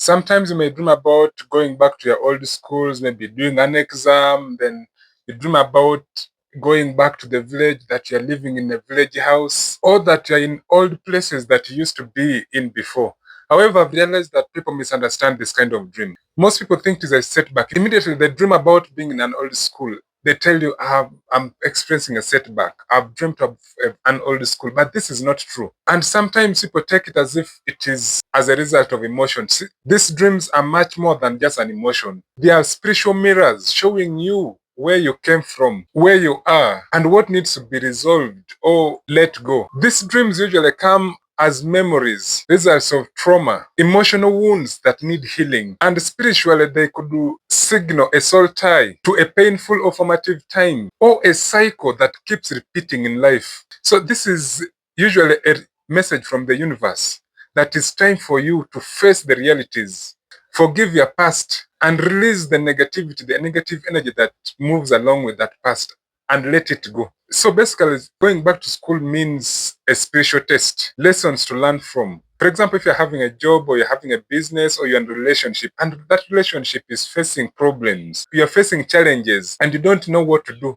Sometimes you may dream about going back to your old schools, maybe doing an exam, then you dream about going back to the village, that you're living in a village house, or that you're in old places that you used to be in before. However, I've realized that people misunderstand this kind of dream. Most people think it is a setback. Immediately they dream about being in an old school. They tell you, I'm experiencing a setback. I've dreamt of an old school, but this is not true. And sometimes people take it as if it is as a result of emotion. See, these dreams are much more than just an emotion. They are spiritual mirrors showing you where you came from, where you are, and what needs to be resolved or let go. These dreams usually come as memories, results of trauma, emotional wounds that need healing, and spiritually they could signal a soul tie to a painful or formative time, or a cycle that keeps repeating in life. So this is usually a message from the universe that it's time for you to face the realities, forgive your past, and release the negativity, the negative energy that moves along with that past, and let it go. So basically, going back to school means a spiritual test, lessons to learn from. For example, if you're having a job or you're having a business or you're in a relationship and that relationship is facing problems, you're facing challenges and you don't know what to do.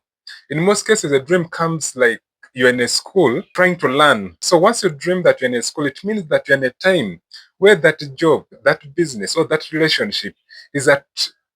In most cases, a dream comes like you're in a school trying to learn. So once you dream that you're in a school, it means that you're in a time where that job, that business, or that relationship is at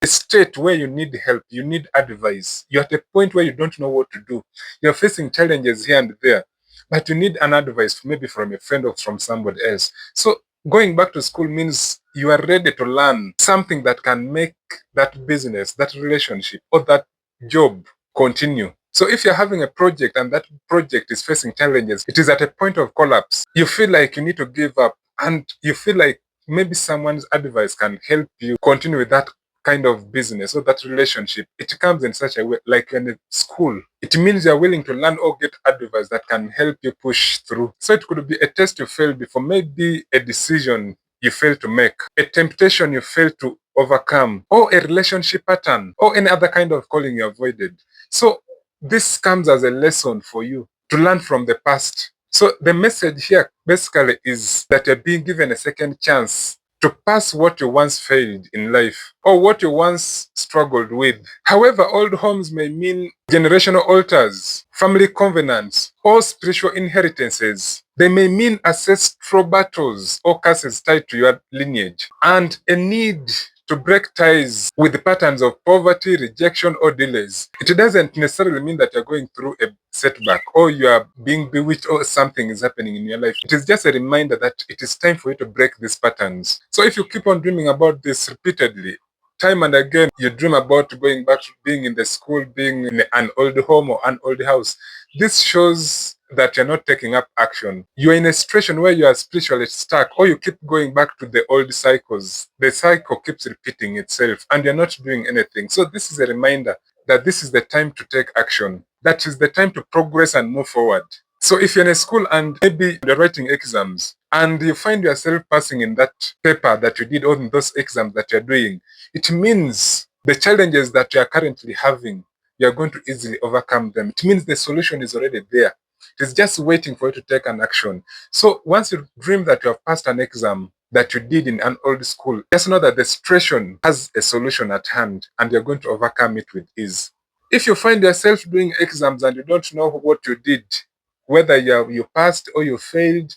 a state where you need help, you need advice. You're at a point where you don't know what to do. You're facing challenges here and there, but you need an advice, maybe from a friend or from somebody else. So going back to school means you are ready to learn something that can make that business, that relationship, or that job continue. So if you're having a project and that project is facing challenges, it is at a point of collapse. You feel like you need to give up and you feel like maybe someone's advice can help you continue with that kind of business or that relationship. It comes in such a way, like in a school. It means you're willing to learn or get advice that can help you push through. So it could be a test you failed before, maybe a decision you failed to make, a temptation you failed to overcome, or a relationship pattern, or any other kind of calling you avoided. So this comes as a lesson for you to learn from the past. So the message here basically is that you're being given a second chance to pass what you once failed in life or what you once struggled with. However, old homes may mean generational altars, family covenants, or spiritual inheritances. They may mean ancestral battles or curses tied to your lineage, and a need to break ties with the patterns of poverty, rejection, or delays. It doesn't necessarily mean that you're going through a setback or you are being bewitched or something is happening in your life. It is just a reminder that it is time for you to break these patterns. So if you keep on dreaming about this repeatedly, time and again, you dream about going back to being in the school, being in an old home or an old house. This shows that you're not taking up action. You're in a situation where you are spiritually stuck, or you keep going back to the old cycles. The cycle keeps repeating itself, and you're not doing anything. So this is a reminder that this is the time to take action. That is the time to progress and move forward. So if you're in a school and maybe you're writing exams and you find yourself passing in that paper that you did or in those exams that you're doing, it means the challenges that you're currently having, you're going to easily overcome them. It means the solution is already there. It is just waiting for you to take an action. So once you dream that you have passed an exam that you did in an old school, just know that the situation has a solution at hand and you're going to overcome it with ease. If you find yourself doing exams and you don't know what you did, whether you passed or you failed,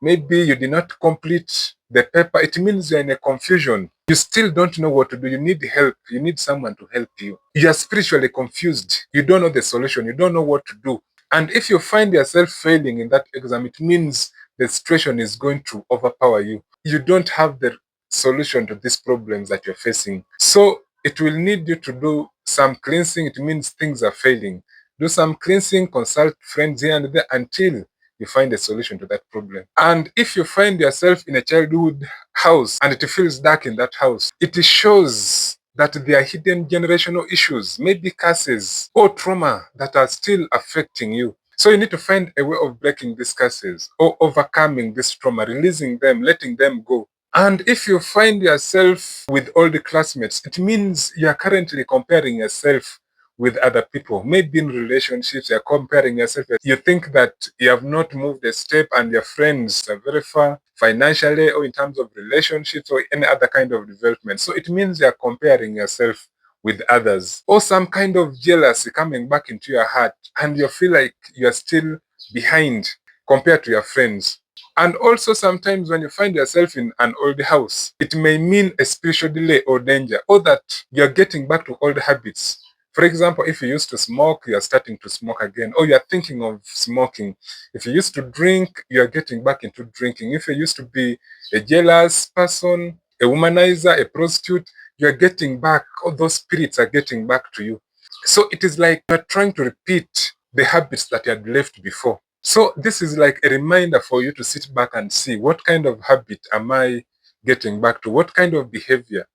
maybe you did not complete the paper, it means you're in a confusion. You still don't know what to do. You need help. You need someone to help you. You are spiritually confused. You don't know the solution. You don't know what to do. And if you find yourself failing in that exam, it means the situation is going to overpower you. You don't have the solution to these problems that you're facing. So it will need you to do some cleansing. It means things are failing. Do some cleansing, consult friends here and there until you find a solution to that problem. And if you find yourself in a childhood house and it feels dark in that house, it shows that there are hidden generational issues, maybe curses or trauma that are still affecting you. So you need to find a way of breaking these curses or overcoming this trauma, releasing them, letting them go. And if you find yourself with all the classmates, it means you are currently comparing yourself with other people. Maybe in relationships, you're comparing yourself. You think that you have not moved a step and your friends are very far financially or in terms of relationships or any other kind of development. So it means you're comparing yourself with others, or some kind of jealousy coming back into your heart, and you feel like you're still behind compared to your friends. And also, sometimes when you find yourself in an old house, it may mean a spiritual delay or danger, or that you're getting back to old habits. For example, if you used to smoke, you're starting to smoke again, or you're thinking of smoking. If you used to drink, you're getting back into drinking. If you used to be a jealous person, a womanizer, a prostitute, you're getting back, all those spirits are getting back to you. So it is like you're trying to repeat the habits that you had left before. So this is like a reminder for you to sit back and see, what kind of habit am I getting back to? What kind of behavior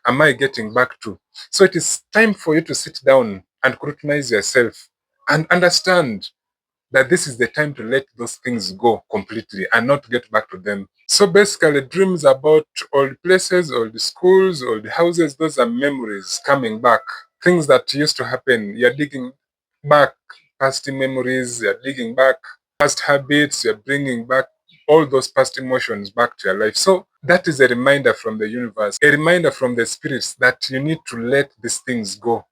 am I getting back to? So it is time for you to sit down and scrutinize yourself and understand that this is the time to let those things go completely and not get back to them. So basically, dreams about old places, old schools, old houses, those are memories coming back. Things that used to happen. You're digging back past memories, you're digging back past habits, you're bringing back all those past emotions back to your life. So that is a reminder from the universe, a reminder from the spirits that you need to let these things go.